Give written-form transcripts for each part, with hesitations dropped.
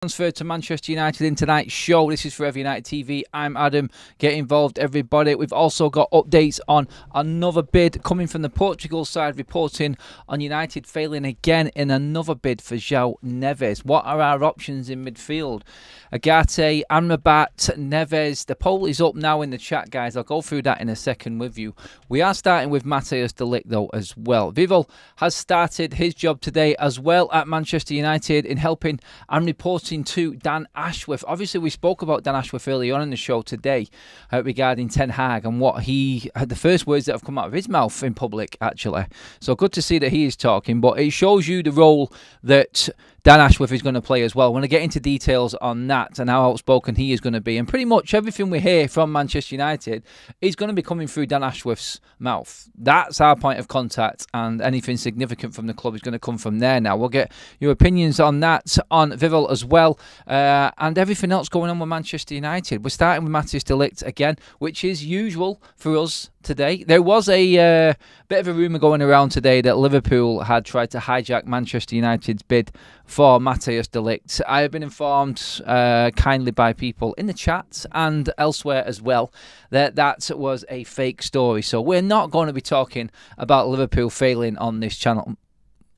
Transfer to Manchester United in tonight's show. This is Forever United TV. I'm Adam. Get involved, everybody. We've also got updates on another bid coming from the Portugal side, reporting on United failing again in another bid for João Nevez. What are our options in midfield? Agate, Amrabat, Nevez. The poll is up now in the chat, guys. I'll go through that in a second with you. We are starting with Matthijs de Ligt, though, as well. Vivell has started his job today as well at Manchester United in helping and reporting to Dan Ashworth. Obviously, we spoke about Dan Ashworth early on in the show today regarding Ten Hag and what he had, the first words that have come out of his mouth in public, actually. So good to see that he is talking, but it shows you the role that Dan Ashworth is going to play as well. When I get into details on that and how outspoken he is going to be, and pretty much everything we hear from Manchester United is going to be coming through Dan Ashworth's mouth. That's our point of contact, and anything significant from the club is going to come from there now. We'll get your opinions on that on Vivell as well, and everything else going on with Manchester United. We're starting with Matthijs de Ligt again, which is usual for us today. There was a bit of a rumour going around today that Liverpool had tried to hijack Manchester United's bid for Matthijs de Ligt. I have been informed kindly by people in the chat and elsewhere as well that that was a fake story. So we're not going to be talking about Liverpool failing on this channel.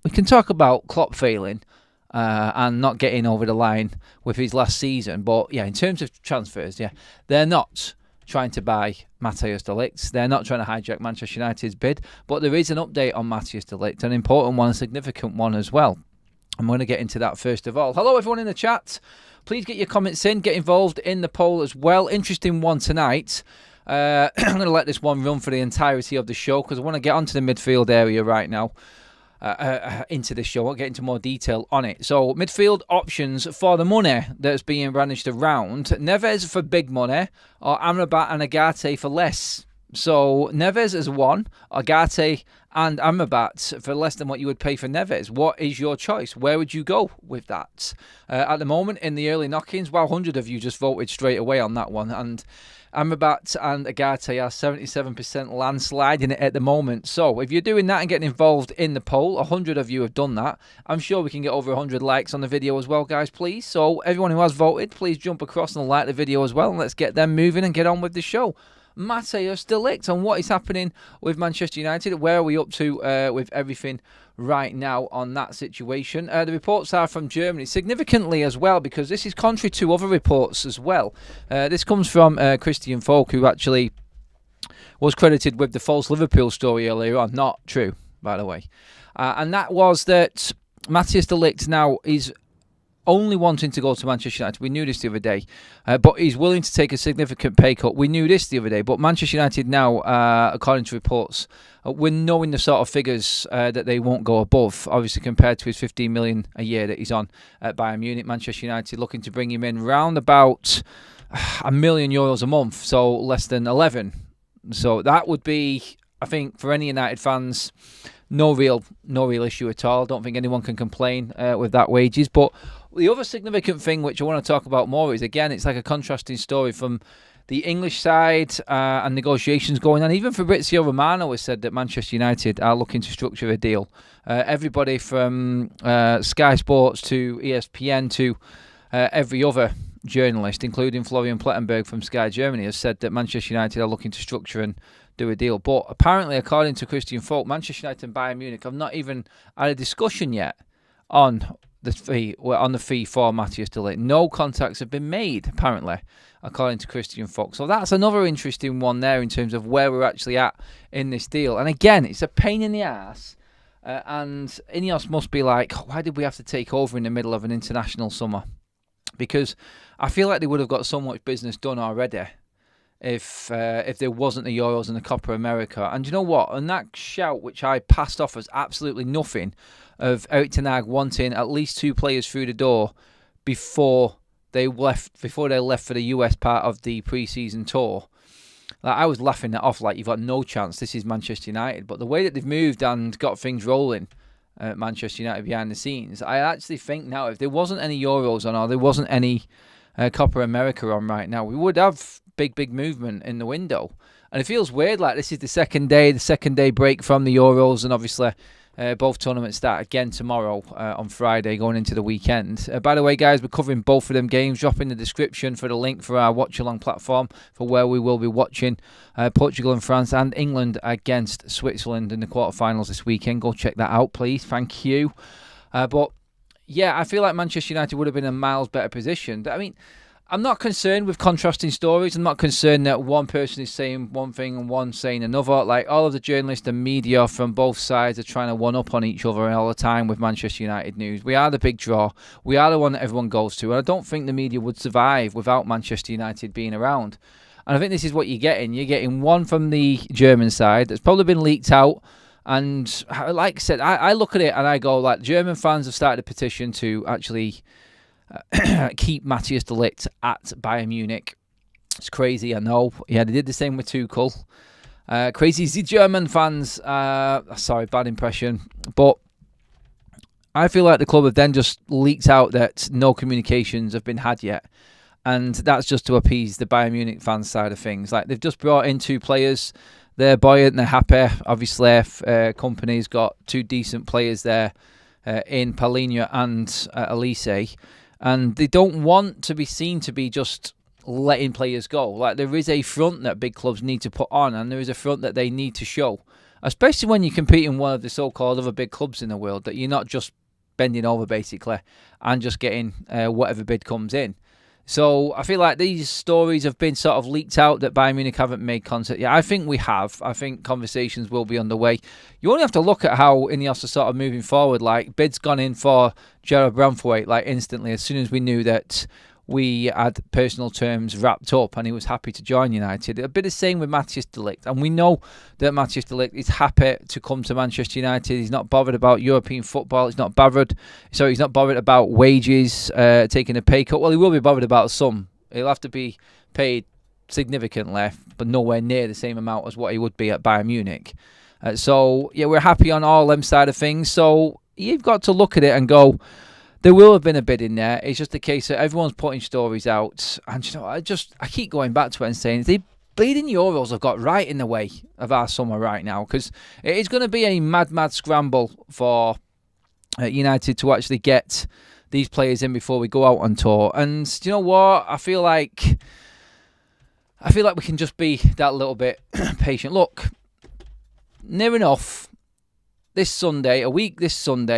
We can talk about Klopp failing and not getting over the line with his last season. But yeah, in terms of transfers, yeah, they're not trying to buy Matthijs de Ligt. They're not trying to hijack Manchester United's bid. But there is an update on Matthijs de Ligt, an important one, a significant one as well. I'm going to get into that first of all. Hello, everyone in the chat. Please get your comments in. Get involved in the poll as well. Interesting one tonight. I'm going to let this one run for the entirety of the show because I want to get onto the midfield area right now. Into this show. I'll get into more detail on it. So, midfield options for the money that's being brandished around. Nevez for big money, or Amrabat and Agate for less. So, Nevez is one, Agate and Amrabat for less than what you would pay for Nevez. What is your choice? Where would you go with that? At the moment, in the early knock-ins, well, 100 of you just voted straight away on that one. And Amrabat and Agate are 77% landsliding it at the moment. So if you're doing that and getting involved in the poll, 100 of you have done that. I'm sure we can get over 100 likes on the video as well, guys, please. So everyone who has voted, please jump across and like the video as well. And let's get them moving and get on with the show. Matthijs de Ligt and what is happening with Manchester United. Where are we up to with everything right now on that situation? The reports are from Germany significantly as well, because this is contrary to other reports as well. This comes from Christian Falk, who actually was credited with the false Liverpool story earlier on. Not true, by the way. And that was that Matthijs de Ligt now is only wanting to go to Manchester United. We knew this the other day, but he's willing to take a significant pay cut. We knew this the other day, but Manchester United now, according to reports, we're knowing the sort of figures that they won't go above, obviously compared to his 15 million a year that he's on at Bayern Munich. Manchester United looking to bring him in round about €1 million a month, so less than 11. So that would be, I think, for any United fans, no real issue at all. I don't think anyone can complain with that wages. But the other significant thing which I want to talk about more is, again, it's like a contrasting story from the English side and negotiations going on. Even Fabrizio Romano has said that Manchester United are looking to structure a deal. Everybody from Sky Sports to ESPN to every other journalist, including Florian Plettenberg from Sky Germany, has said that Manchester United are looking to structure and do a deal. But apparently, according to Christian Falk, Manchester United and Bayern Munich have not even had a discussion yet on the fee for Matthijs de Ligt. No contacts have been made, apparently, according to Christian Falk. So that's another interesting one there in terms of where we're actually at in this deal. And again, it's a pain in the ass. And Ineos must be like, why did we have to take over in the middle of an international summer? Because I feel like they would have got so much business done already if there wasn't the Euros and the Copa America. And you know what? And that shout, which I passed off as absolutely nothing, of Erik ten Hag wanting at least 2 players through the door before they left for the US part of the pre-season tour. Like, I was laughing that off like, you've got no chance, this is Manchester United. But the way that they've moved and got things rolling at Manchester United behind the scenes, I actually think now if there wasn't any Euros on or there wasn't any Copa America on right now, we would have big movement in the window. And it feels weird, like this is the second day break from the Euros, and obviously Both tournaments start again tomorrow on Friday, going into the weekend. By the way, guys, we're covering both of them games. Drop in the description for the link for our watch-along platform for where we will be watching Portugal and France and England against Switzerland in the quarterfinals this weekend. Go check that out, please. Thank you. But, yeah, I feel like Manchester United would have been in a miles better position. I mean, I'm not concerned with contrasting stories. I'm not concerned that one person is saying one thing and one saying another. Like, all of the journalists and media from both sides are trying to one-up on each other all the time with Manchester United news. We are the big draw. We are the one that everyone goes to. And I don't think the media would survive without Manchester United being around. And I think this is what you're getting. You're getting one from the German side that's probably been leaked out. And like I said, I look at it and I go, like, German fans have started a petition to actually keep Matthijs de Ligt at Bayern Munich. It's crazy, I know. Yeah, they did the same with Tuchel. Crazy the German fans. Sorry, bad impression. But I feel like the club have then just leaked out that no communications have been had yet. And that's just to appease the Bayern Munich fans side of things. Like, they've just brought in 2 players. They're buoyant, they're happy. Obviously, company's got 2 decent players there in Paulinho and Elise. And they don't want to be seen to be just letting players go. Like, there is a front that big clubs need to put on, and there is a front that they need to show. Especially when you compete in one of the so-called other big clubs in the world, that you're not just bending over, basically, and just getting whatever bid comes in. So I feel like these stories have been sort of leaked out that Bayern Munich haven't made contact. Yeah, I think we have. I think conversations will be underway. You only have to look at how Ineos are sort of moving forward. Like, bid's gone in for Gerard Branthwaite, like, instantly, as soon as we knew that we had personal terms wrapped up and he was happy to join United. A bit the same with Matthijs de Ligt. And we know that Matthijs de Ligt is happy to come to Manchester United. He's not bothered about European football. He's not bothered about wages, taking a pay cut. Well, he will be bothered about some. He'll have to be paid significantly, but nowhere near the same amount as what he would be at Bayern Munich. So, yeah, we're happy on all them side of things. So you've got to look at it and go, there will have been a bid in there. It's just a case that everyone's putting stories out. And, you know, I keep going back to it and saying, the bleeding Euros have got right in the way of our summer right now. Because it is going to be a mad scramble for United to actually get these players in before we go out on tour. And, you know what? I feel like we can just be that little bit patient. Look, near enough. This Sunday,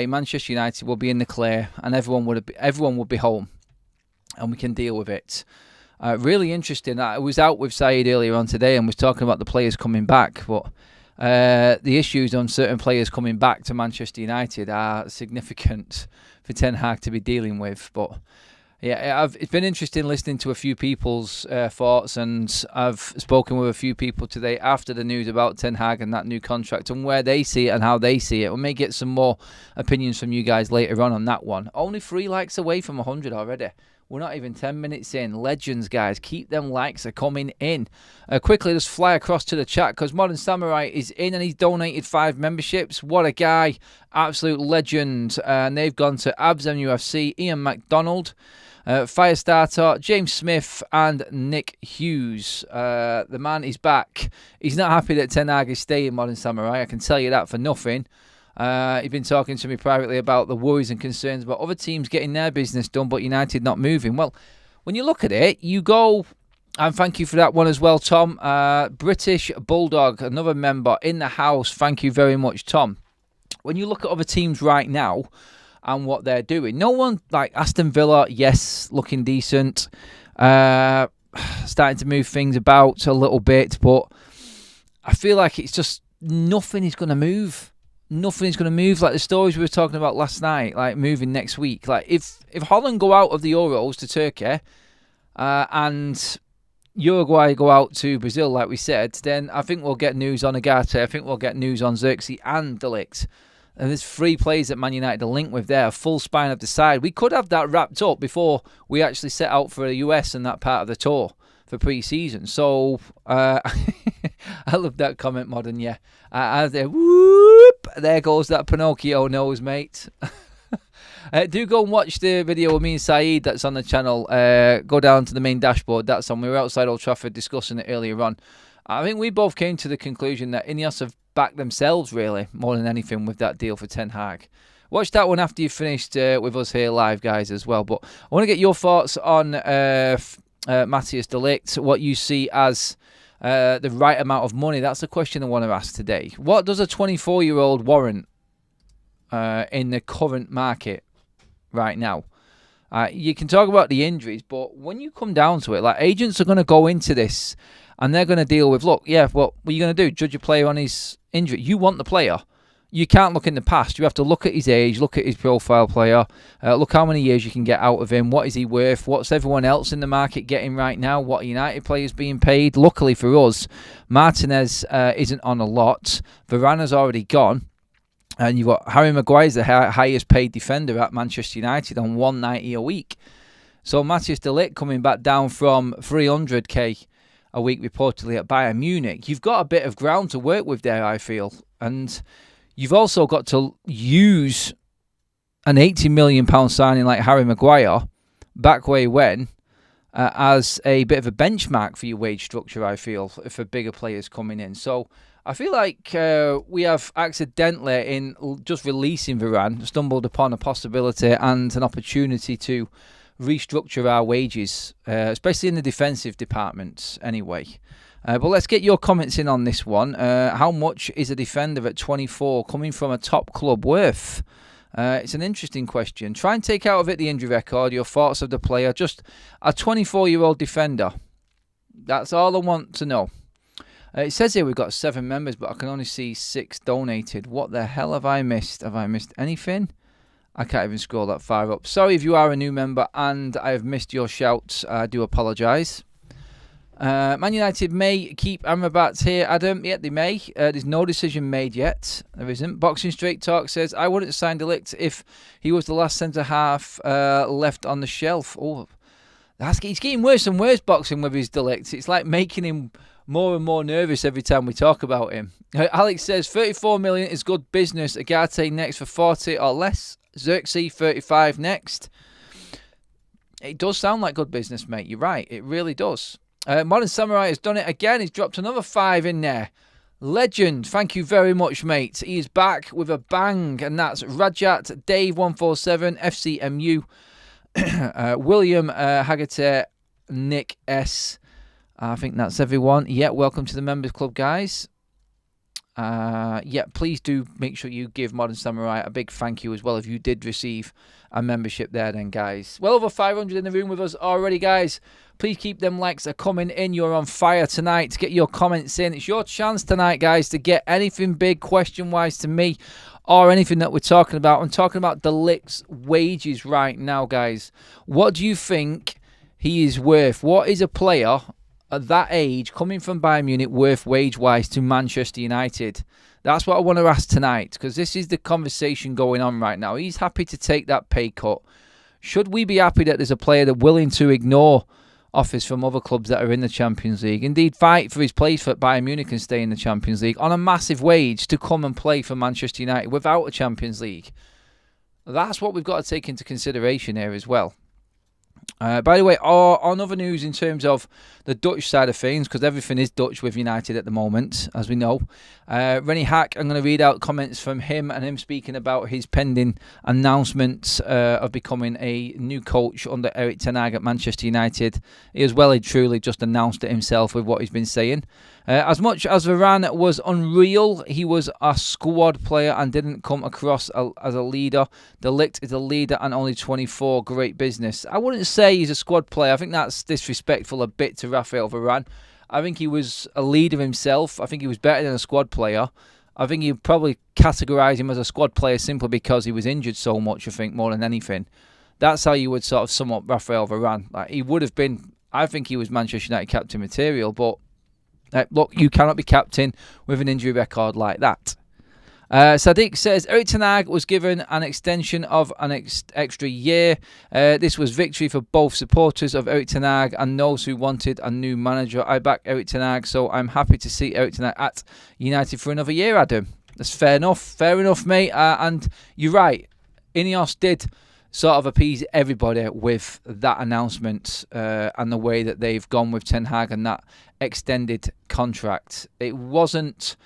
Manchester United will be in the clear, and everyone will be home, and we can deal with it. Really interesting. I was out with Saeed earlier on today and was talking about the players coming back, but the issues on certain players coming back to Manchester United are significant for Ten Hag to be dealing with. But yeah, it's been interesting listening to a few people's thoughts, and I've spoken with a few people today after the news about Ten Hag and that new contract and where they see it and how they see it. We may get some more opinions from you guys later on that one. Only 3 likes away from 100 already. We're not even 10 minutes in. Legends, guys. Keep them likes are coming in. Quickly, just fly across to the chat because Modern Samurai is in and he's donated 5 memberships. What a guy. Absolute legend. And they've gone to Abs MUFC, Ian McDonald, Firestarter, James Smith and Nick Hughes. The man is back. He's not happy that Ten Hag is staying, Modern Samurai. I can tell you that for nothing. He's been talking to me privately about the worries and concerns about other teams getting their business done, but United not moving. Well, when you look at it, you go, and thank you for that one as well, Tom. British Bulldog, another member in the house. Thank you very much, Tom. When you look at other teams right now and what they're doing, no one like Aston Villa, yes, looking decent, starting to move things about a little bit, but I feel like it's just nothing is going to move. Nothing is going to move. Like the stories we were talking about last night, like moving next week. Like if Holland go out of the Euros to Turkey and Uruguay go out to Brazil, like we said, then I think we'll get news on Agate. I think we'll get news on Xerxes and De Ligt. And there's 3 players that Man United are linked with there, full spine of the side. We could have that wrapped up before we actually set out for the US and that part of the tour for pre-season. So, I love that comment, Modern, yeah. Whoop, there goes that Pinocchio nose, mate. Do go and watch the video of me and Saeed that's on the channel. Go down to the main dashboard. That's on. We were outside Old Trafford discussing it earlier on. I think we both came to the conclusion that Ineos have back themselves, really, more than anything, with that deal for Ten Hag. Watch that one after you've finished with us here live, guys, as well. But I want to get your thoughts on Matthijs de Ligt, what you see as the right amount of money. That's the question I want to ask today. What does a 24-year-old warrant in the current market right now? You can talk about the injuries, but when you come down to it, like, agents are going to go into this and they're going to deal with, look, yeah, what are you going to do? Judge a player on his injury. You want the player. You can't look in the past. You have to look at his age, look at his profile player, look how many years you can get out of him. What is he worth? What's everyone else in the market getting right now? What are United players being paid? Luckily for us, Martinez isn't on a lot. Varana's already gone. And you've got Harry Maguire's the highest paid defender at Manchester United on $190 a week. So Matthijs de Ligt coming back down from 300k a week reportedly at Bayern Munich. You've got a bit of ground to work with there, I feel. And you've also got to use an £80 million signing like Harry Maguire back way when as a bit of a benchmark for your wage structure, I feel, for bigger players coming in. So I feel like we have accidentally, in just releasing Varane, stumbled upon a possibility and an opportunity to restructure our wages, especially in the defensive departments anyway. But let's get your comments in on this one. How much is a defender at 24 coming from a top club worth? It's an interesting question. Try and take out of it the injury record, your thoughts of the player. Just a 24-year-old defender. That's all I want to know. It says here we've got 7 members, but I can only see 6 donated. What the hell have I missed? Have I missed anything? I can't even scroll that far up. Sorry if you are a new member and I have missed your shouts. I do apologise. Man United may keep Amrabat here, Adam. Yeah, they may. There's no decision made yet. There isn't. Boxing Straight Talk says, I wouldn't sign de Ligt if he was the last centre-half left on the shelf. Oh, he's getting worse and worse, Boxing, with his de Ligt. It's like making him more and more nervous every time we talk about him. Alex says 34 million is good business. Agate next for 40 or less. Xerxes 35 next. It does sound like good business, mate. You're right. It really does. Modern Samurai has done it again. He's dropped another 5 in there. Legend. Thank you very much, mate. He is back with a bang. And that's Rajat, Dave147, FCMU, William Hagate, Nick S. I think that's everyone. Yeah, welcome to the Members Club, guys. Yeah, please do make sure you give Modern Samurai a big thank you as well if you did receive a membership there then, guys. Well over 500 in the room with us already, guys. Please keep them likes coming in. You're on fire tonight. Get your comments in. It's your chance tonight, guys, to get anything big question-wise to me or anything that we're talking about. I'm talking about de Ligt's wages right now, guys. What do you think he is worth? What is a player at that age, coming from Bayern Munich, worth wage-wise to Manchester United? That's what I want to ask tonight, because this is the conversation going on right now. He's happy to take that pay cut. Should we be happy that there's a player that's willing to ignore offers from other clubs that are in the Champions League, indeed fight for his place for Bayern Munich and stay in the Champions League on a massive wage to come and play for Manchester United without a Champions League? That's what we've got to take into consideration here as well. By the way, on other news in terms of the Dutch side of things, because everything is Dutch with United at the moment, as we know. Rennie Hack, I'm going to read out comments from him and him speaking about his pending announcement of becoming a new coach under Erik ten Hag at Manchester United. He has well and truly just announced it himself with what he's been saying. As much as Varane was unreal, he was a squad player and didn't come across as a leader. De Ligt is a leader and only 24. Great business. I wouldn't say he's a squad player. I think that's disrespectful a bit to Raphael Varane. I think he was a leader himself. I think he was better than a squad player. I think you'd probably categorise him as a squad player simply because he was injured so much, I think, more than anything. That's how you would sort of sum up Raphael Varane. Like, he would have been, I think he was Manchester United captain material, but look, you cannot be captain with an injury record like that. Sadiq says, Erik ten Hag was given an extension of an extra year. This was victory for both supporters of Erik ten Hag and those who wanted a new manager. I back Erik ten Hag, so I'm happy to see Erik ten Hag at United for another year, Adam. That's fair enough. Fair enough, mate. And you're right. Ineos did sort of appease everybody with that announcement and the way that they've gone with Ten Hag and that extended contract. It wasn't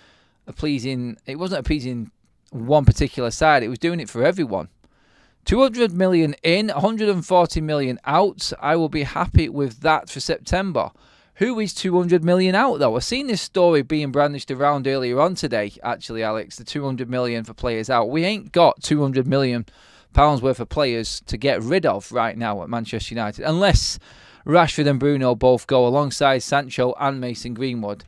It wasn't appeasing one particular side. It was doing it for everyone. 200 million in, 140 million out. I will be happy with that for September. Who is 200 million out, though? I've seen this story being brandished around earlier on today, actually, Alex, the 200 million for players out. We ain't got 200 million pounds worth of players to get rid of right now at Manchester United, unless Rashford and Bruno both go alongside Sancho and Mason Greenwood.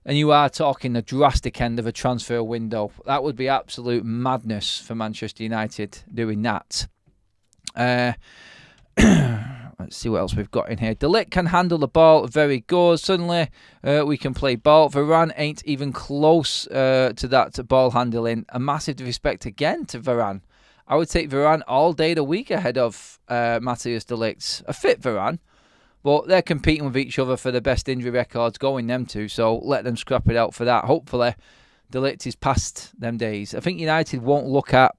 And you are talking the drastic end of a transfer window. That would be absolute madness for Manchester United doing that. Let's see what else we've got in here. De Ligt can handle the ball very good. Suddenly, we can play ball. Varane ain't even close to that ball handling. A massive disrespect again to Varane. I would take Varane all day of the week ahead of Matthijs de Ligt. A fit Varane, but they're competing with each other for the best injury records going, them two, so let them scrap it out for that. Hopefully, de Ligt is past them days. I think United won't look at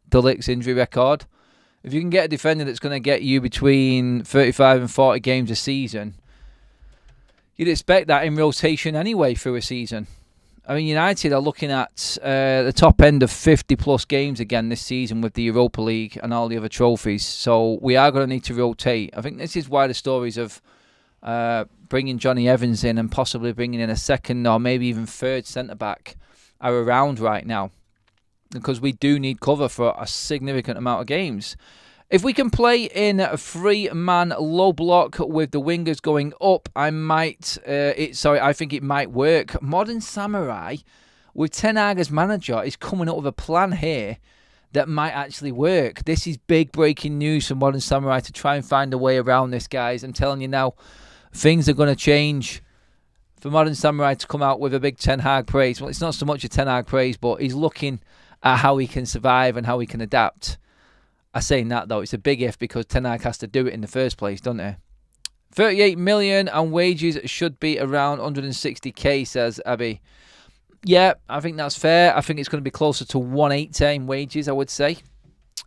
de Ligt's injury record. If you can get a defender that's going to get you between 35 and 40 games a season, you'd expect that in rotation anyway through a season. I mean, United are looking at the top end of 50-plus games again this season with the Europa League and all the other trophies. So we are going to need to rotate. I think this is why the stories of bringing Johnny Evans in and possibly bringing in a second or maybe even third centre-back are around right now. Because we do need cover for a significant amount of games. If we can play in a 3-man low block with the wingers going up, I think it might work. Modern Samurai, with Ten Hag as manager, is coming up with a plan here that might actually work. This is big breaking news for Modern Samurai to try and find a way around this, guys. I'm telling you now, things are going to change for Modern Samurai to come out with a big Ten Hag praise. Well, it's not so much a Ten Hag praise, but he's looking at how he can survive and how he can adapt. I'm saying that, though, it's a big if because Ten Hag has to do it in the first place, doesn't he? 38 million and wages should be around 160k, says Abby. Yeah, I think that's fair. I think it's going to be closer to 180 in wages, I would say.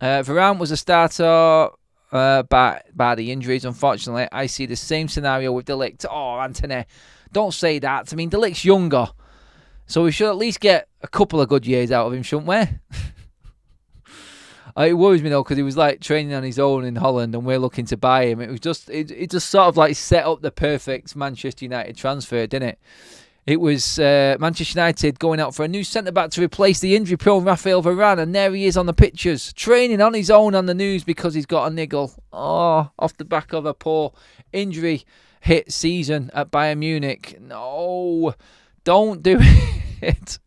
Varane was a starter by the injuries, unfortunately. I see the same scenario with De Ligt. Oh, Anthony, don't say that. I mean, De Ligt's younger, so we should at least get a couple of good years out of him, shouldn't we? It worries me, though, because he was like training on his own in Holland and we're looking to buy him. It just sort of like set up the perfect Manchester United transfer, didn't it? It was Manchester United going out for a new centre-back to replace the injury-prone Raphael Varane, and there he is on the pictures, training on his own on the news because he's got a niggle. Oh, off the back of a poor injury-hit season at Bayern Munich. No, don't do it.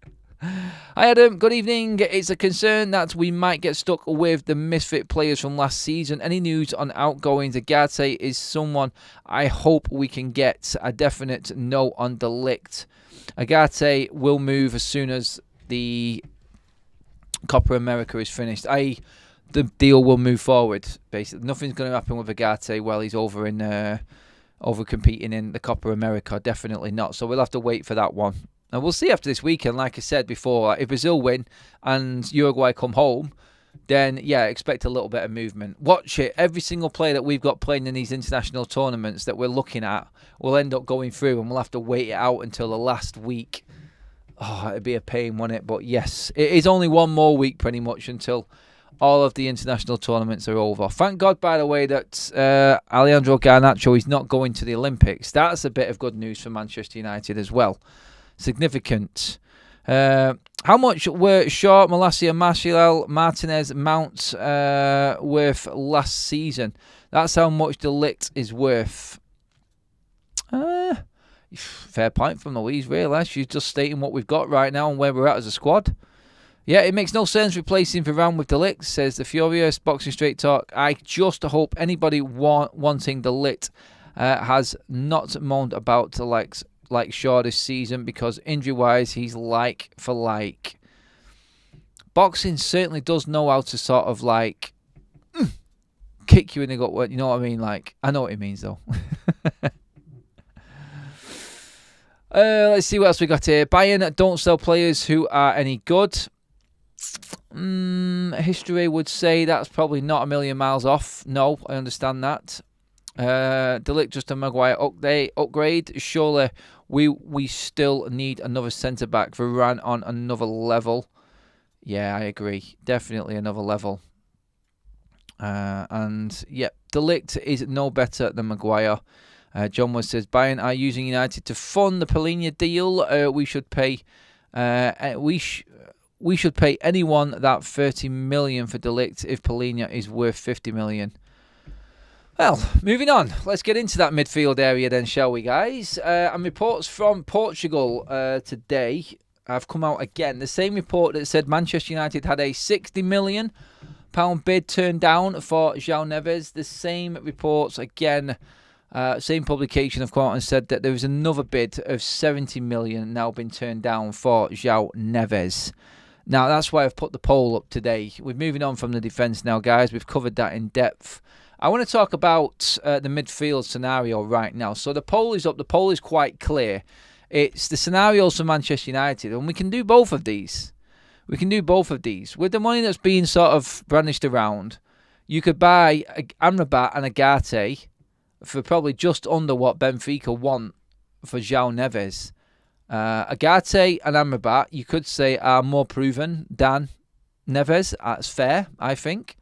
Hi Adam, good evening. It's a concern that we might get stuck with the misfit players from last season. Any news on outgoings? Agate is someone I hope we can get. A definite no on De Ligt. Agate will move as soon as the Copa America is finished. The deal will move forward, basically. Nothing's going to happen with Agate while he's over competing in the Copa America. Definitely not. So we'll have to wait for that one. And we'll see after this weekend, like I said before, if Brazil win and Uruguay come home, then, yeah, expect a little bit of movement. Watch it. Every single player that we've got playing in these international tournaments that we're looking at will end up going through, and we'll have to wait it out until the last week. Oh, it'd be a pain, wouldn't it? But, yes, it is only one more week pretty much until all of the international tournaments are over. Thank God, by the way, that Alejandro Garnacho is not going to the Olympics. That's a bit of good news for Manchester United as well. Significant. How much were Shaw, Malacia, Martial, Martinez, Mount worth last season? That's how much De Ligt is worth. Fair point from Louise, really. She's just stating what we've got right now and where we're at as a squad. Yeah, it makes no sense replacing Varane with De Ligt, says the Furious. Boxing Straight Talk. I just hope anybody wanting De Ligt has not moaned about the likes like Shaw this season, because injury-wise, he's like for like. Boxing certainly does know how to sort of like kick you in the gut. You know what I mean? Like, I know what he means though. Let's see what else we got here. Bayern don't sell players who are any good. History would say that's probably not a million miles off. No, I understand that. De Ligt just a Maguire upgrade. Surely We still need another centre-back. Varane on another level. Yeah, I agree. Definitely another level. And, yeah, De Ligt is no better than Maguire. John Wood says, Bayern are using United to fund the Palhinha deal. We should pay... We should pay anyone that 30 million for De Ligt if Palhinha is worth 50 million. Well, moving on. Let's get into that midfield area then, shall we, guys? And reports from Portugal today have come out again. The same report that said Manchester United had a £60 million bid turned down for João Neves. The same reports again, same publication have come out and said that there was another bid of 70 million now been turned down for João Neves. Now, that's why I've put the poll up today. We're moving on from the defence now, guys. We've covered that in depth. I want to talk about the midfield scenario right now. So the poll is up. The poll is quite clear. It's the scenarios for Manchester United, and we can do both of these. We can do both of these. With the money that's being sort of brandished around, you could buy Amrabat and Agate for probably just under what Benfica want for João Neves. Agate and Amrabat, you could say, are more proven than Neves. That's fair, I think.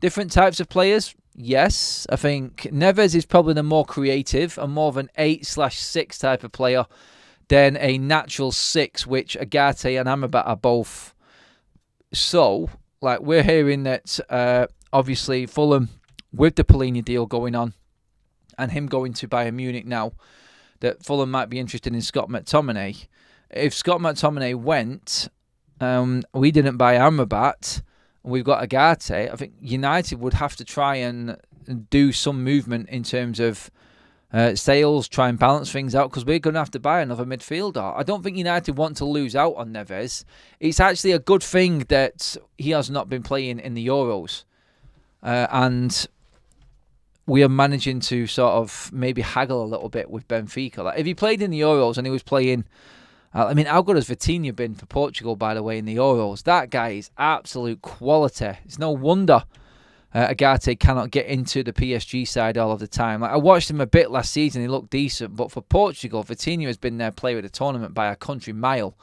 Different types of players, yes. I think Neves is probably the more creative and more of an 8/6 type of player than a natural 6, which Agate and Amrabat are both. So, like, we're hearing that, obviously, Fulham, with the Palhinha deal going on, and him going to Bayern Munich now, that Fulham might be interested in Scott McTominay. If Scott McTominay went, we didn't buy Amrabat, and we've got Agate, I think United would have to try and do some movement in terms of sales, try and balance things out, because we're going to have to buy another midfielder. I don't think United want to lose out on Neves. It's actually a good thing that he has not been playing in the Euros. And we are managing to sort of maybe haggle a little bit with Benfica. Like, if he played in the Euros and he was playing... I mean, how good has Vitinha been for Portugal, by the way, in the Euros? That guy is absolute quality. It's no wonder Agate cannot get into the PSG side all of the time. Like, I watched him a bit last season. He looked decent. But for Portugal, Vitinha has been their player of the tournament by a country mile.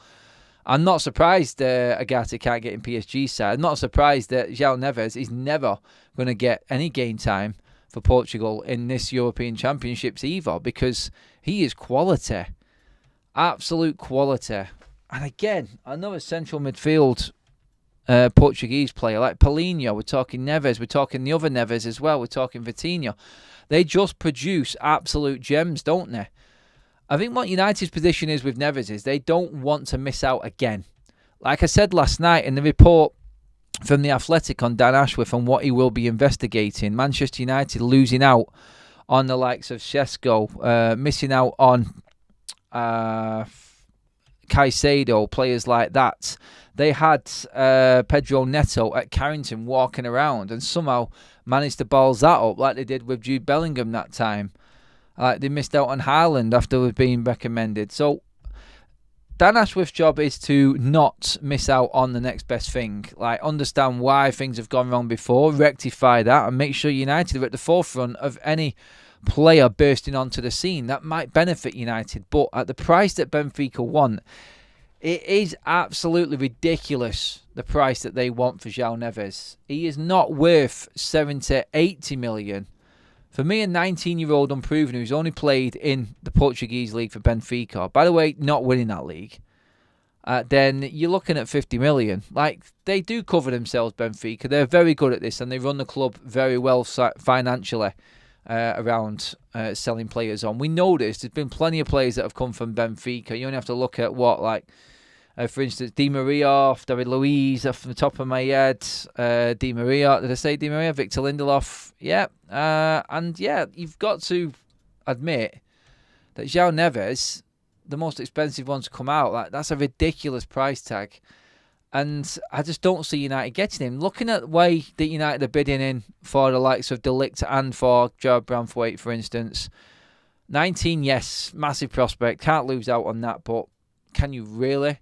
I'm not surprised Agate can't get in PSG side. I'm not surprised that João Neves is never going to get any game time for Portugal in this European Championships either, because he is quality. Absolute quality. And again, another central midfield Portuguese player like Palhinha. We're talking Nevez. We're talking the other Nevez as well. We're talking Vitinha. They just produce absolute gems, don't they? I think what United's position is with Nevez is they don't want to miss out again. Like I said last night in the report from The Athletic on Dan Ashworth and what he will be investigating, Manchester United losing out on the likes of Šeško, missing out on Caicedo, players like that. They had Pedro Neto at Carrington walking around and somehow managed to balls that up like they did with Jude Bellingham that time. They missed out on Haaland after we've been recommended. So Dan Ashworth's job is to not miss out on the next best thing. Like, understand why things have gone wrong before, rectify that, and make sure United are at the forefront of any player bursting onto the scene that might benefit United. But at the price that Benfica want, it is absolutely ridiculous, the price that they want for João Neves. He is not worth 70, 80 million. For me, a 19-year-old unproven who's only played in the Portuguese league for Benfica, by the way, not winning that league, then you're looking at 50 million. Like, they do cover themselves, Benfica. They're very good at this, and they run the club very well financially around selling players on. We know this. There's been plenty of players that have come from Benfica. You only have to look at for instance, Di Maria, David Luiz, off the top of my head. Di Maria, did I say Di Maria? Victor Lindelof, yeah. And yeah, you've got to admit that João Neves, the most expensive one to come out, that's a ridiculous price tag. And I just don't see United getting him. Looking at the way that United are bidding in for the likes of De Ligt and for Gerard Branthwaite, for instance. 19, yes, massive prospect. Can't lose out on that, but can you really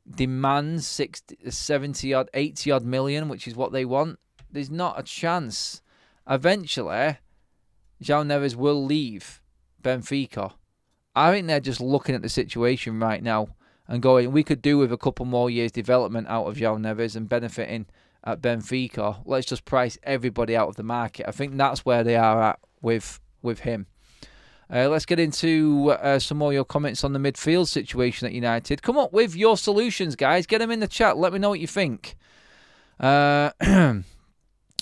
demand 60, 70 odd, 80 odd million, which is what they want? There's not a chance. Eventually, João Neves will leave Benfica. I think they're just looking at the situation right now and going, we could do with a couple more years development out of João Neves and benefiting at Benfica. Let's just price everybody out of the market. I think that's where they are at with him. Let's get into some more of your comments on the midfield situation at United. Come up with your solutions, guys. Get them in the chat. Let me know what you think.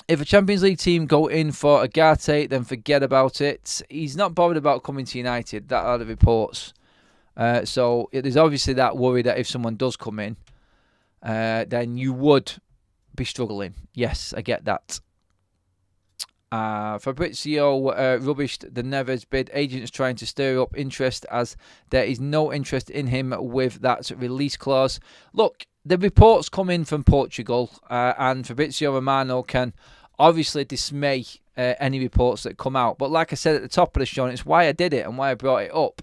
If a Champions League team go in for Agate, then forget about it. He's not bothered about coming to United. That are the reports. So there's obviously that worry that if someone does come in, then you would be struggling. Yes, I get that. Fabrizio rubbished the Nevez bid. Agents trying to stir up interest as there is no interest in him with that release clause. Look, the reports come in from Portugal, and Fabrizio Romano can obviously dismay any reports that come out. But like I said at the top of the show, and it's why I did it and why I brought it up,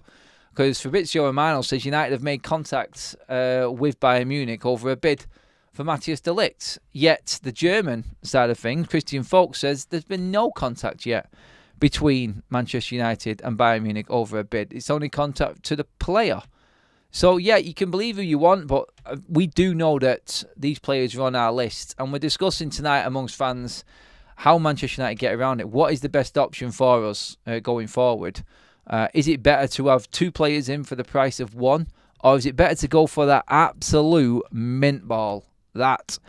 because Fabrizio Romano says United have made contact with Bayern Munich over a bid for Matthijs de Ligt. Yet the German side of things, Christian Falk, says there's been no contact yet between Manchester United and Bayern Munich over a bid. It's only contact to the player. So, yeah, you can believe who you want, but we do know that these players are on our list. And we're discussing tonight amongst fans how Manchester United get around it. What is the best option for us going forward? Is it better to have 2 players in for the price of 1? Or is it better to go for that absolute mint ball? That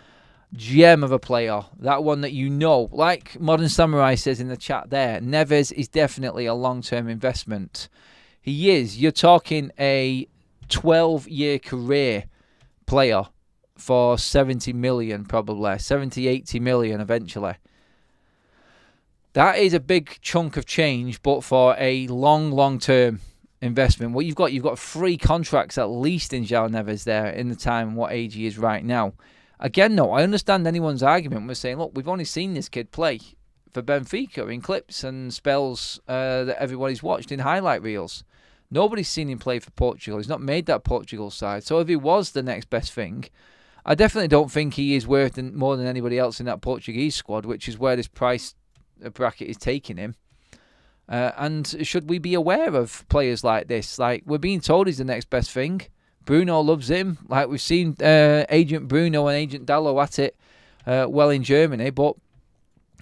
gem of a player. That one that you know. Like Modern Samurai says in the chat there, Nevez is definitely a long-term investment. He is. You're talking a 12-year career player for 70 million probably. 70, 80 million eventually. That is a big chunk of change, but for a long-term investment. What you've got 3 contracts at least in João Neves there in the time what age he is right now. Again, no, I understand anyone's argument. We're saying, look, we've only seen this kid play for Benfica in clips and spells that everybody's watched in highlight reels. Nobody's seen him play for Portugal. He's not made that Portugal side. So if he was the next best thing, I definitely don't think he is worth more than anybody else in that Portuguese squad, which is where this price bracket is taking him. And should we be aware of players like this? Like, we're being told he's the next best thing. Bruno loves him. Like, we've seen Agent Bruno and Agent Dallo at it well in Germany. But,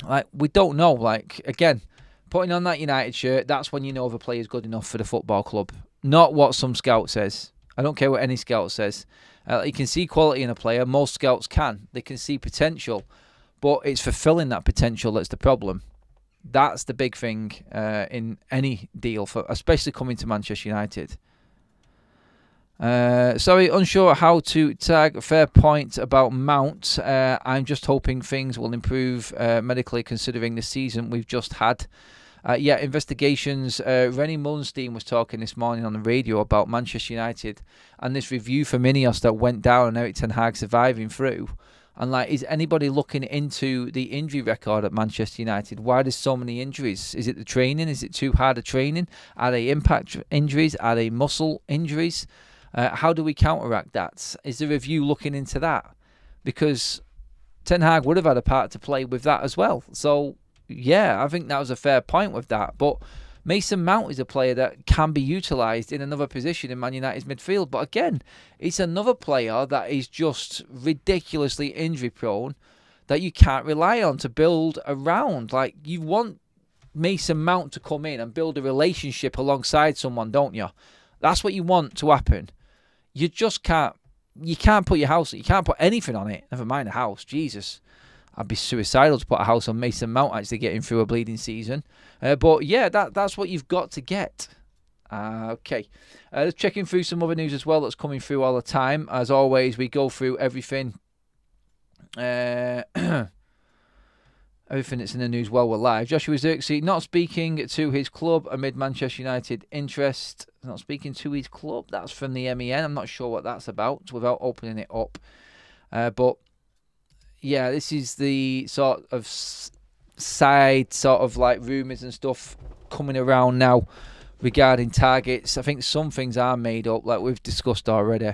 like, we don't know. Like, again, putting on that United shirt, that's when you know if a player is good enough for the football club. Not what some scout says. I don't care what any scout says. You can see quality in a player. Most scouts can. They can see potential. But it's fulfilling that potential that's the problem. That's the big thing in any deal, for especially coming to Manchester United. Sorry, unsure how to tag. Fair point about Mount. I'm just hoping things will improve medically considering the season we've just had. Investigations. Rennie Mullenstein was talking this morning on the radio about Manchester United and this review from Ineos that went down and Erik ten Hag surviving through. And, like, is anybody looking into the injury record at Manchester United? Why there's so many injuries? Is it the training? Is it too hard a training? Are they impact injuries? Are they muscle injuries? How do we counteract that? Is the review looking into that? Because Ten Hag would have had a part to play with that as well. So, yeah, I think that was a fair point with that. But Mason Mount is a player that can be utilised in another position in Man United's midfield. But again, it's another player that is just ridiculously injury prone that you can't rely on to build around. Like, you want Mason Mount to come in and build a relationship alongside someone, don't you? That's what you want to happen. You just can't. You can't put your house. You can't put anything on it. Never mind a house. Jesus. I'd be suicidal to put a house on Mason Mount actually getting through a bleeding season. But yeah, that's what you've got to get. Okay. Let's checking through some other news as well that's coming through all the time. As always, we go through everything. Everything that's in the news while we're live. Joshua Zirkzee not speaking to his club amid Manchester United interest. Not speaking to his club. That's from the MEN. I'm not sure what that's about without opening it up. But yeah, this is the sort of side sort of like rumours and stuff coming around now regarding targets. I think some things are made up, like we've discussed already.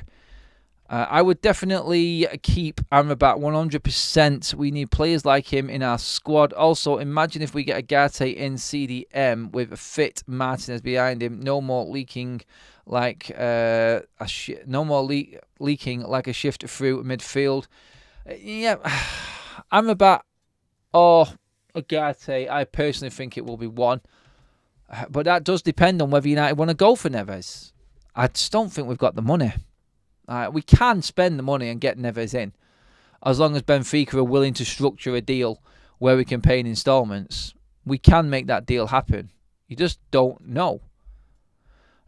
I would definitely keep Amrabat 100%. We need players like him in our squad. Also, imagine if we get a Garte in CDM with a fit Martinez behind him. No more leaking like leaking like a shift through midfield. Yeah, Amrabat or Garte. I personally think it will be one, but that does depend on whether United want to go for Nevez. I just don't think we've got the money. We can spend the money and get Nevez in, as long as Benfica are willing to structure a deal where we can pay in installments. We can make that deal happen. You just don't know.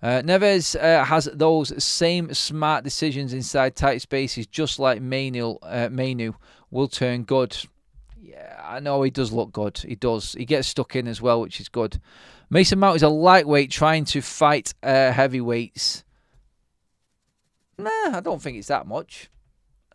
Nevez has those same smart decisions inside tight spaces, just like Mainu will turn good. Yeah, I know he does look good. He does. He gets stuck in as well, which is good. Mason Mount is a lightweight trying to fight heavyweights. Nah, I don't think it's that much.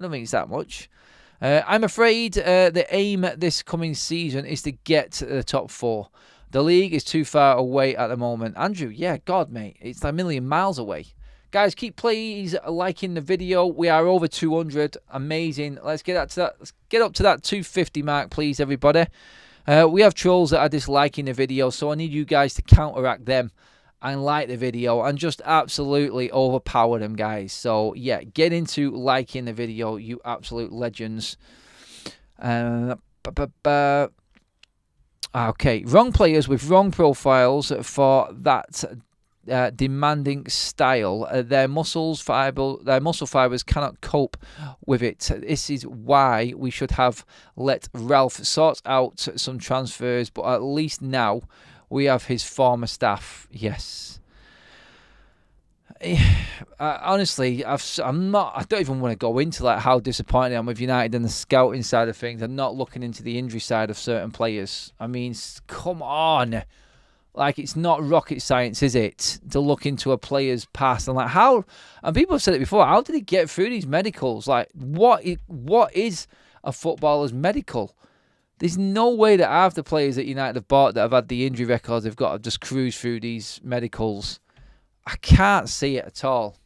I'm afraid the aim this coming season is to get to the top 4. The league is too far away at the moment. Andrew, yeah, God, mate. It's a million miles away. Guys, keep please liking the video. We are over 200. Amazing. Let's get up to that 250 mark, please, everybody. We have trolls that are disliking the video, so I need you guys to counteract them and like the video and just absolutely overpower them, guys. So yeah, get into liking the video, you absolute legends. Okay, wrong players with wrong profiles for that demanding style. Their muscle fibers cannot cope with it. This is why we should have let Ralph sort out some transfers, but at least now we have his former staff. Yes. Honestly, I don't even want to go into like how disappointed I am with United and the scouting side of things and not looking into the injury side of certain players. I mean, come on. Like, it's not rocket science, is it, to look into a player's past? And like, how, and people have said it before, how did he get through these medicals? Like, what is a footballer's medical? There's no way that half the players that United have bought that have had the injury records they've got to just cruise through these medicals. I can't see it at all.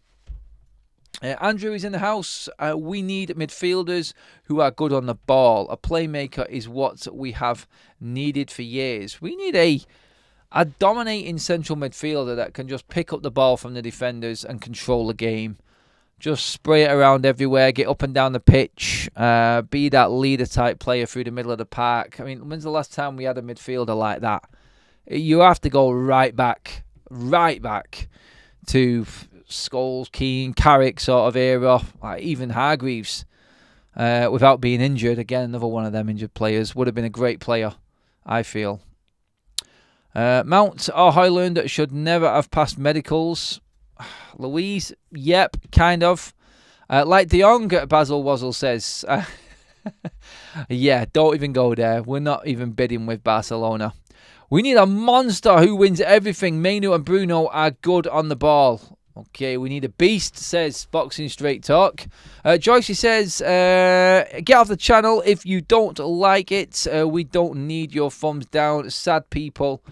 Andrew is in the house. We need midfielders who are good on the ball. A playmaker is what we have needed for years. We need a dominating central midfielder that can just pick up the ball from the defenders and control the game. Just spray it around everywhere, get up and down the pitch, be that leader-type player through the middle of the park. I mean, when's the last time we had a midfielder like that? You have to go right back to Scholes, Keane, Carrick sort of era, like even Hargreaves, without being injured. Again, another one of them injured players. Would have been a great player, I feel. Mount or Højlund should never have passed medicals. Louise, yep, kind of. Like De Jong, Basil Wazzle says. Yeah, don't even go there. We're not even bidding with Barcelona. We need a monster who wins everything. Mainu and Bruno are good on the ball. Okay, we need a beast, says Boxing Straight Talk. Joycey says, get off the channel if you don't like it. We don't need your thumbs down. Sad people.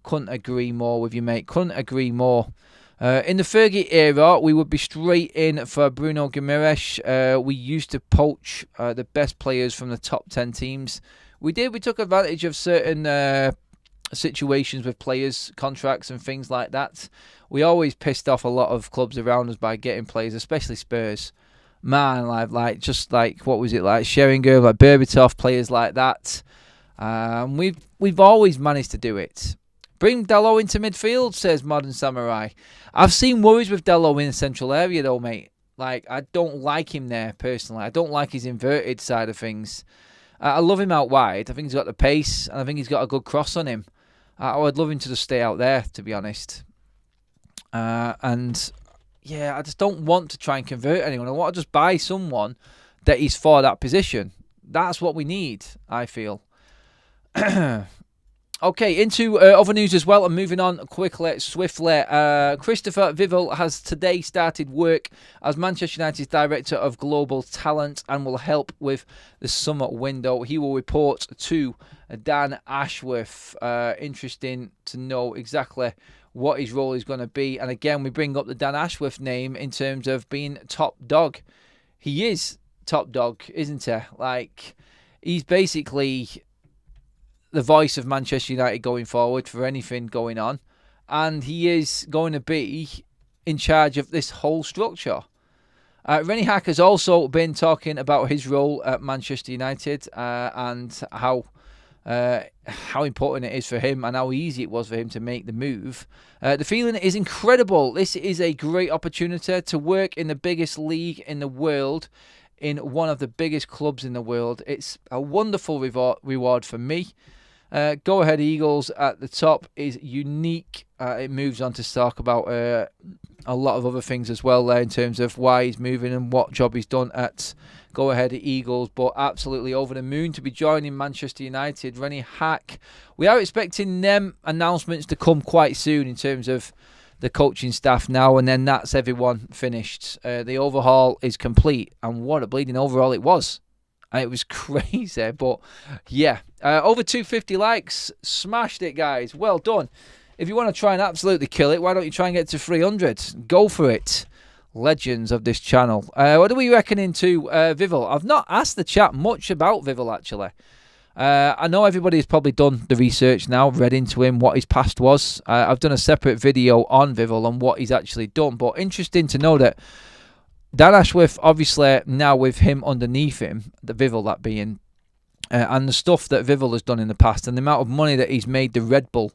Couldn't agree more with you, mate. Couldn't agree more. In the Fergie era, we would be straight in for Bruno Guimaraes. We used to poach the best players from the top 10 teams. We did. We took advantage of certain situations with players, contracts and things like that. We always pissed off a lot of clubs around us by getting players, especially Spurs. Man, like just like, what was it, like Sheringham, like Berbatov, players like that. We've always managed to do it. Bring Dalot into midfield, says Modern Samurai. I've seen worries with Dalot in the central area though, mate. Like, I don't like him there, personally. I don't like his inverted side of things. I love him out wide. I think he's got the pace, and I think he's got a good cross on him. I would love him to just stay out there, to be honest. And, yeah, I just don't want to try and convert anyone. I want to just buy someone that is for that position. That's what we need, I feel. Okay, into other news as well, and moving on quickly, swiftly. Christopher Vivell has today started work as Manchester United's Director of Global Talent and will help with the summer window. He will report to Dan Ashworth. Interesting to know exactly what his role is going to be. And again, we bring up the Dan Ashworth name in terms of being top dog he is top dog, isn't he? Like, he's basically the voice of Manchester United going forward for anything going on. And he is going to be in charge of this whole structure. Rennie Hack has also been talking about his role at Manchester United and how important it is for him and how easy it was for him to make the move. The feeling is incredible. This is a great opportunity to work in the biggest league in the world, in one of the biggest clubs in the world. It's a wonderful reward for me. Go Ahead Eagles at the top is unique. It moves on to talk about a lot of other things as well there in terms of why he's moving and what job he's done at Go Ahead Eagles. But absolutely over the moon to be joining Manchester United. Rennie Hack. We are expecting them announcements to come quite soon in terms of the coaching staff now, and then that's everyone finished. The overhaul is complete, and what a bleeding overhaul it was. It was crazy, but yeah. Over 250 likes. Smashed it, guys. Well done. If you want to try and absolutely kill it, why don't you try and get to 300? Go for it. Legends of this channel. What do we reckon into Vivell? I've not asked the chat much about Vivell, actually. I know everybody's probably done the research now, read into him, what his past was. I've done a separate video on Vivell and what he's actually done, but interesting to know that Dan Ashworth, obviously, now with him underneath him, the Vivell that being, and the stuff that Vivell has done in the past, and the amount of money that he's made the Red Bull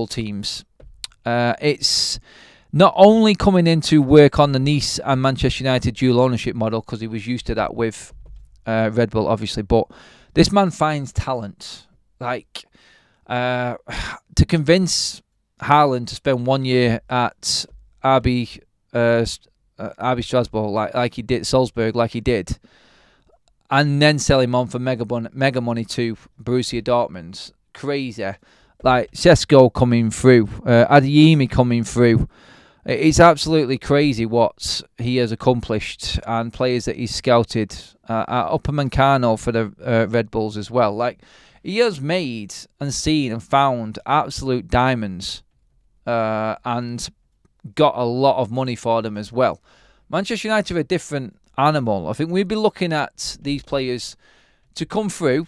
teams, it's not only coming in to work on the Nice and Manchester United dual ownership model, because he was used to that with Red Bull, obviously, but this man finds talent. Like, to convince Haaland to spend 1 year at RB Strasbourg like he did, Salzburg like he did, and then sell him on for mega money to Borussia Dortmund. Crazy. Like Sesko coming through, Adeyemi coming through. It's absolutely crazy what he has accomplished, and players that he's scouted. Upamecano for the Red Bulls as well. Like, he has made and seen and found absolute diamonds. And got a lot of money for them as well. Manchester United are a different animal. I think we'd be looking at these players to come through,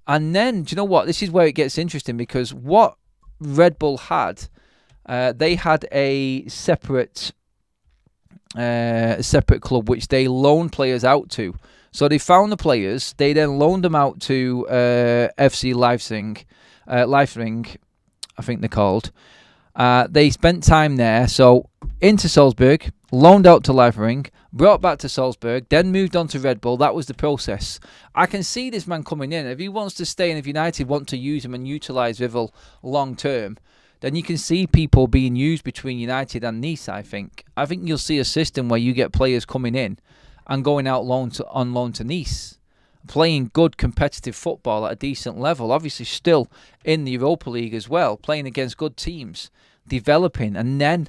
and then, do you know what? This is where it gets interesting, because what Red Bull had, they had a separate club which they loaned players out to. So they found the players, they then loaned them out to FC Leipzig, I think they're called. They spent time there, so into Salzburg, loaned out to Leipzig, brought back to Salzburg, then moved on to Red Bull. That was the process. I can see this man coming in. If he wants to stay, and if United want to use him and utilise Vivell long term, then you can see people being used between United and Nice, I think. I think you'll see a system where you get players coming in and going out on loan to Nice, playing good competitive football at a decent level, obviously still in the Europa League as well, playing against good teams, developing, and then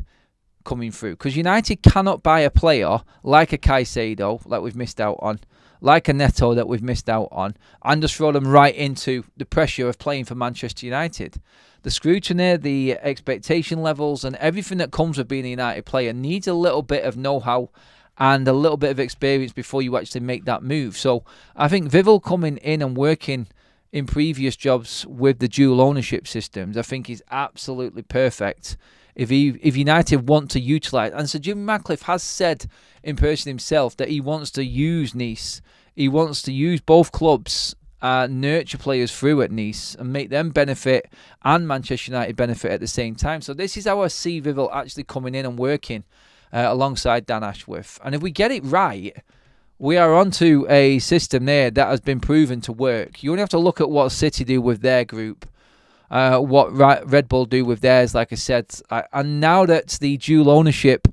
coming through. Because United cannot buy a player like a Caicedo that we've missed out on, like a Neto that we've missed out on, and just throw them right into the pressure of playing for Manchester United. The scrutiny, the expectation levels, and everything that comes with being a United player needs a little bit of know-how and a little bit of experience before you actually make that move. So I think Vivell coming in and working in previous jobs with the dual ownership systems, I think is absolutely perfect. If United want to utilise, and Sir Jim Ratcliffe has said in person himself that he wants to use Nice, he wants to use both clubs, nurture players through at Nice and make them benefit and Manchester United benefit at the same time. So this is how I see Vivell actually coming in and working alongside Dan Ashworth. And if we get it right, we are onto a system there that has been proven to work. You only have to look at what City do with their group, what Red Bull do with theirs, like I said. And now that the dual ownership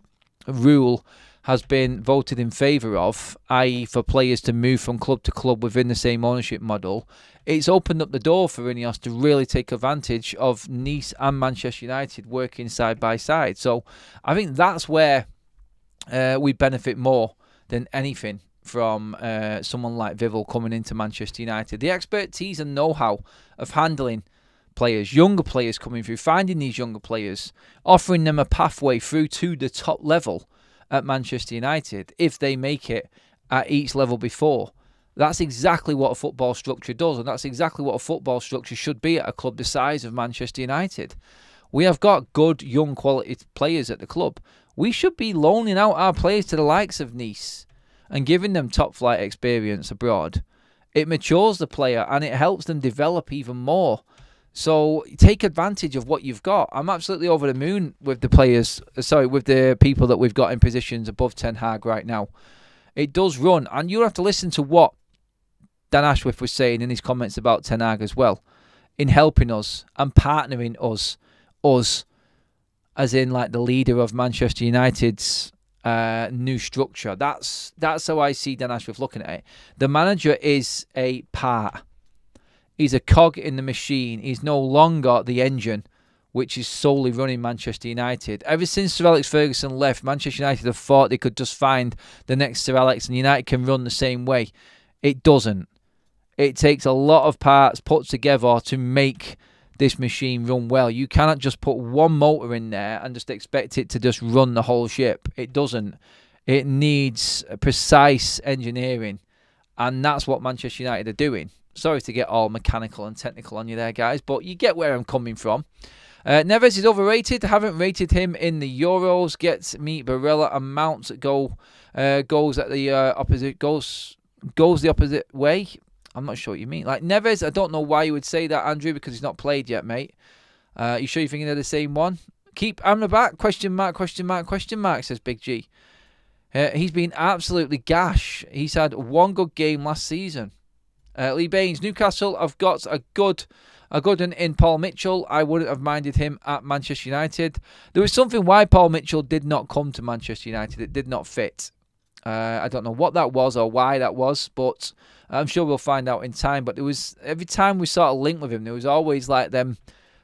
rule has been voted in favour of, i.e. for players to move from club to club within the same ownership model, it's opened up the door for Ineos to really take advantage of Nice and Manchester United working side by side. So I think that's where we benefit more than anything from someone like Vivell coming into Manchester United. The expertise and know-how of handling players, younger players coming through, finding these younger players, offering them a pathway through to the top level. at Manchester United if they make it at each level before. That's exactly what a football structure does, and that's exactly what a football structure should be at a club the size of Manchester United. We have got good, young, quality players at the club. We should be loaning out our players to the likes of Nice and giving them top-flight experience abroad. It matures the player and it helps them develop even more. So take advantage of what you've got. I'm absolutely over the moon with the players, with the people that we've got in positions above Ten Hag right now. It does run, and you have to listen to what Dan Ashworth was saying in his comments about Ten Hag as well, in helping us and partnering us as in like the leader of Manchester United's new structure. That's how I see Dan Ashworth looking at it. The manager is a part. He's a cog in the machine. He's no longer the engine which is solely running Manchester United. Ever since Sir Alex Ferguson left, Manchester United have thought they could just find the next Sir Alex and United can run the same way. It doesn't. It takes a lot of parts put together to make this machine run well. You cannot just put one motor in there and just expect it to just run the whole ship. It doesn't. It needs precise engineering, and that's what Manchester United are doing. Sorry to get all mechanical and technical on you there, guys, but you get where I'm coming from. Nevez is overrated. Haven't rated him in the Euros. Gets me Barella and Mount goes at the opposite goes the opposite way. I'm not sure what you mean. Like Nevez, I don't know why you would say that, Andrew, because he's not played yet, mate. You sure you're thinking they're the same one? Keep Amrabat, question mark, says Big G. He's been absolutely gash. He's had one good game last season. Lee Baines, Newcastle, I've got a good one in Paul Mitchell. I wouldn't have minded him at Manchester United. There was something why Paul Mitchell did not come to Manchester United. It did not fit. I don't know what that was or why that was, but I'm sure we'll find out in time. But there was, every time we sort of linked with him, there was always like them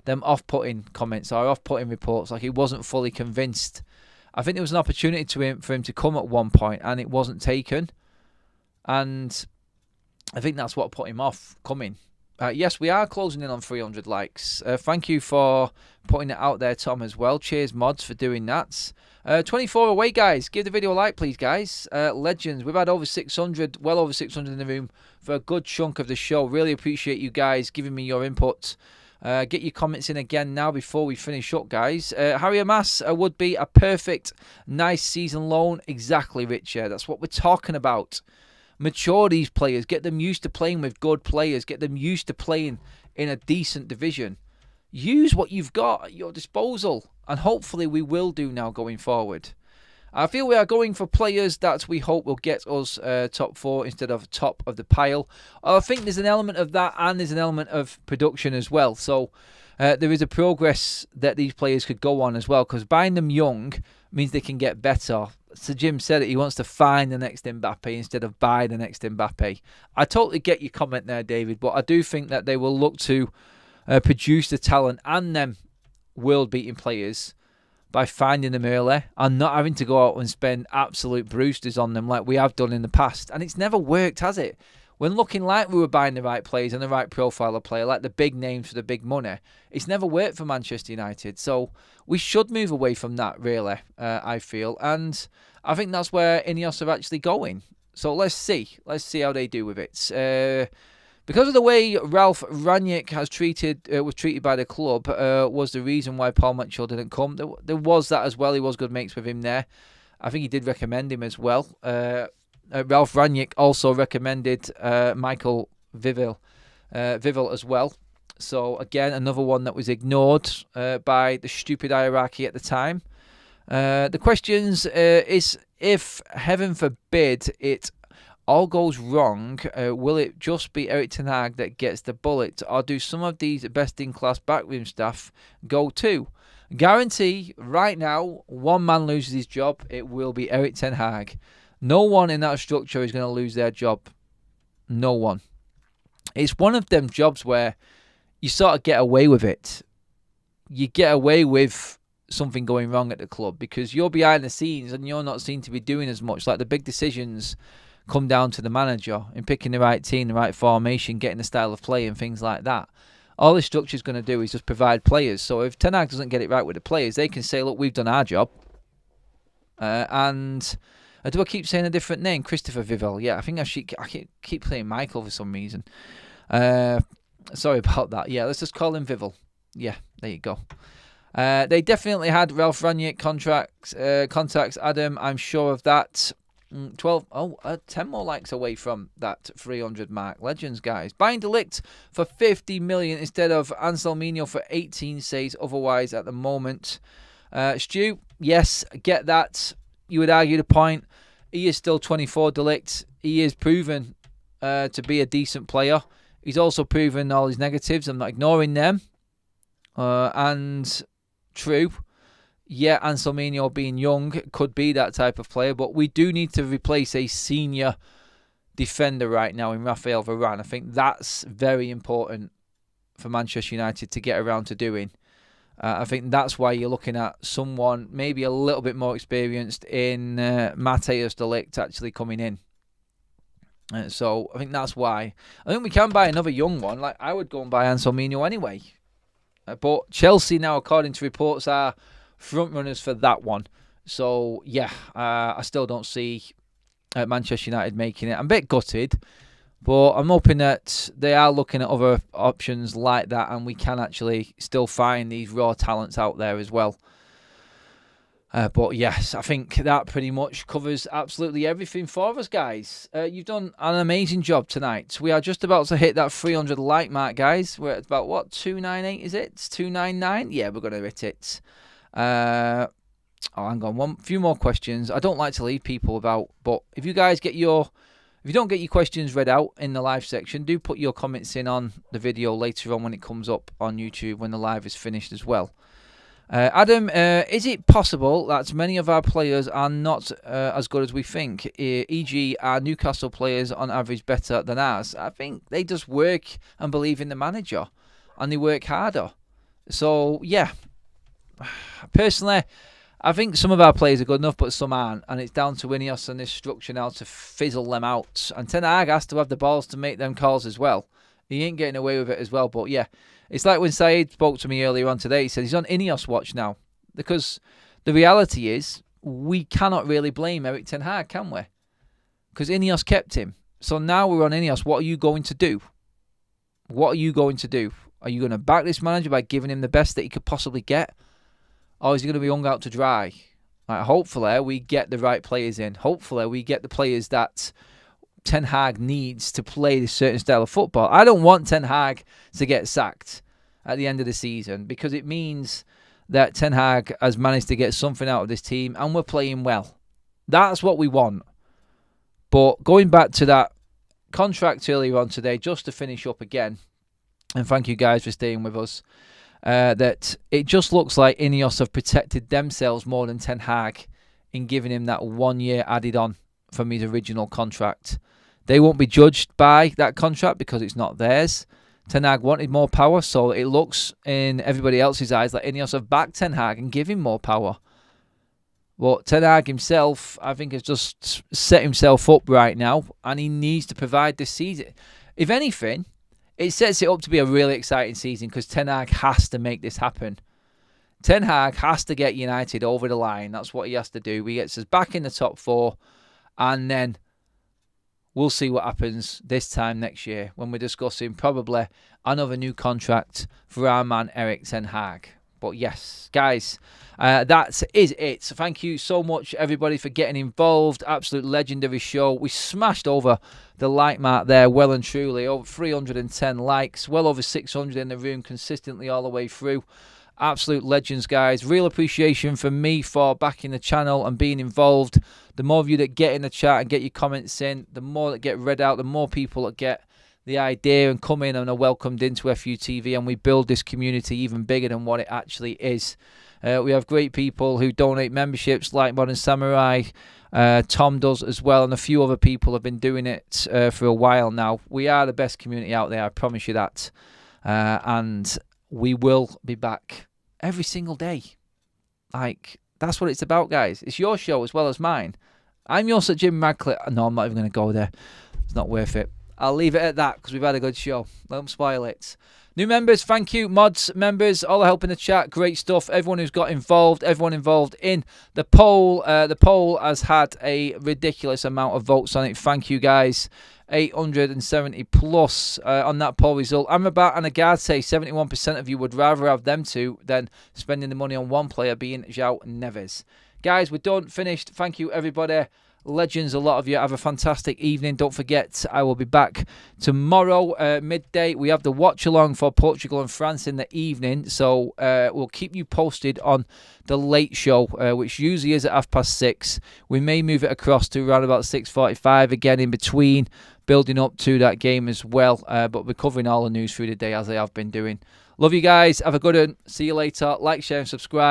off-putting comments or off-putting reports, like he wasn't fully convinced. I think there was an opportunity for him to come at one point, and it wasn't taken. And I think that's what put him off coming. Yes, we are closing in on 300 likes. Thank you for putting it out there, Tom, as well. Cheers, mods, for doing that. 24 away, guys. Give the video a like, please, guys. Legends. We've had over 600, well over 600 in the room for a good chunk of the show. Really appreciate you guys giving me your input. Get your comments in again now before we finish up, guys. Harry Amas would be a perfect, nice season loan. Exactly, Richard. That's what we're talking about. Mature these players. Get them used to playing with good players. Get them used to playing in a decent division. Use what you've got at your disposal. And hopefully we will do now going forward. I feel we are going for players that we hope will get us top 4 instead of top of the pile. I think there's an element of that, and there's an element of production as well. So there is a progress that these players could go on as well, because buying them young means they can get better. So Jim said it, he wants to find the next Mbappe instead of buy the next Mbappe. I totally get your comment there, David, but I do think that they will look to produce the talent and them world-beating players by finding them early and not having to go out and spend absolute brewsters on them like we have done in the past. And it's never worked, has it? When looking like we were buying the right players and the right profile of player, like the big names for the big money, it's never worked for Manchester United. So we should move away from that, really, I feel. And I think that's where Ineos are actually going. So let's see. Let's see how they do with it. Because of the way Ralph Rangnick was treated by the club, was the reason why Paul Mitchell didn't come. There was that as well. He was good mates with him there. I think he did recommend him as well. Ralph Rangnick also recommended Michael Vivell as well. So again, another one that was ignored by the stupid hierarchy at the time. The questions is, if heaven forbid it all goes wrong, will it just be Erik ten Hag that gets the bullet, or do some of these best-in-class backroom staff go too? Guarantee right now, one man loses his job, it will be Erik ten Hag. No one in that structure is going to lose their job. No one. It's one of them jobs where you sort of get away with it. You get away with something going wrong at the club because you're behind the scenes and you're not seen to be doing as much. Like the big decisions come down to the manager in picking the right team, the right formation, getting the style of play and things like that. All this structure is going to do is just provide players. So if Ten Hag doesn't get it right with the players, they can say, look, we've done our job. And do I keep saying a different name? Christopher Vivell. Yeah, I think I keep saying Michael for some reason. Sorry about that. Yeah, let's just call him Vivell. Yeah, there you go. They definitely had Ralph Rangnick contacts, Adam. I'm sure of that. 10 more likes away from that 300 mark. Legends, guys. Bayern de Ligt for 50 million instead of Anselmino for 18 says otherwise at the moment. Stu, yes, get that. You would argue the point. He is still 24, de Ligt. He is proven to be a decent player. He's also proven all his negatives. I'm not ignoring them. And true. Yeah, Anselmino being young could be that type of player, but we do need to replace a senior defender right now in Raphael Varane. I think that's very important for Manchester United to get around to doing. I think that's why you're looking at someone maybe a little bit more experienced in Matthijs de Ligt actually coming in. So I think that's why. I think we can buy another young one. Like I would go and buy Anselmino anyway. But Chelsea now, according to reports, are front runners for that one. So yeah, I still don't see Manchester United making it. I'm a bit gutted, but I'm hoping that they are looking at other options like that, and we can actually still find these raw talents out there as well. But yes, I think that pretty much covers absolutely everything for us, guys. You've done an amazing job tonight. We are just about to hit that 300 like mark, guys. We're at about, what, 298 is it? 299? Yeah, we're going to hit it. Hang on, few more questions. I don't like to leave people about, but if you guys if you don't get your questions read out in the live section, do put your comments in on the video later on when it comes up on YouTube when the live is finished as well. Adam, is it possible that many of our players are not as good as we think? E.g., are Newcastle players on average better than ours? I think they just work and believe in the manager, and they work harder. So, yeah. Personally, I think some of our players are good enough, but some aren't. And it's down to Ineos and this structure now to fizzle them out. And Ten Hag has to have the balls to make them calls as well. He ain't getting away with it as well. But yeah, it's like when Saeed spoke to me earlier on today. He said he's on Ineos watch now. Because the reality is, we cannot really blame Erik Ten Hag, can we? Because Ineos kept him. So now we're on Ineos. What are you going to do? What are you going to do? Are you going to back this manager by giving him the best that he could possibly get? Or is he going to be hung out to dry? Like, hopefully, we get the right players in. Hopefully, we get the players that Ten Hag needs to play this certain style of football. I don't want Ten Hag to get sacked at the end of the season because it means that Ten Hag has managed to get something out of this team and we're playing well. That's what we want. But going back to that contract earlier on today, just to finish up again, and thank you guys for staying with us, that it just looks like Ineos have protected themselves more than Ten Hag in giving him that 1 year added on from his original contract. They won't be judged by that contract because it's not theirs. Ten Hag wanted more power, so it looks in everybody else's eyes like Ineos have backed Ten Hag and give him more power. But Ten Hag himself, I think, has just set himself up right now, and he needs to provide this season. If anything, it sets it up to be a really exciting season because Ten Hag has to make this happen. Ten Hag has to get United over the line. That's what he has to do. He gets us back in the top four, and then we'll see what happens this time next year when we're discussing probably another new contract for our man Erik Ten Hag. But yes, guys, that is it. So thank you so much, everybody, for getting involved. Absolute legendary show. We smashed over the like mark there, well and truly. Over 310 likes, well over 600 in the room consistently all the way through. Absolute legends, guys. Real appreciation from me for backing the channel and being involved. The more of you that get in the chat and get your comments in, the more that get read out, the more people that get the idea and come in and are welcomed into FUTV, and we build this community even bigger than what it actually is. We have great people who donate memberships like Modern Samurai. Tom does as well, and a few other people have been doing it for a while now. We are the best community out there, I promise you that. And we will be back every single day. Like, that's what it's about, guys. It's your show as well as mine. I'm your Sir Jim Radcliffe. No, I'm not even going to go there. It's not worth it. I'll leave it at that because we've had a good show. Let them spoil it. New members, thank you. Mods, members, all the help in the chat. Great stuff. Everyone who's got involved, everyone involved in the poll. The poll has had a ridiculous amount of votes on it. Thank you, guys. 870 plus on that poll result. Amrabat and Agate, 71% of you would rather have them two than spending the money on one player, being João Neves. Guys, we're done, finished. Thank you, everybody. Legends, a lot of you. Have a fantastic evening. Don't forget, I will be back tomorrow midday. We have the watch along for Portugal and France in the evening, so we'll keep you posted on the late show, which usually is at 6:30. We may move it across to around about 6:45 again in between, building up to that game as well, but we're covering all the news through the day as I have been doing. Love you guys. Have a good one. See you later. Like, share and subscribe.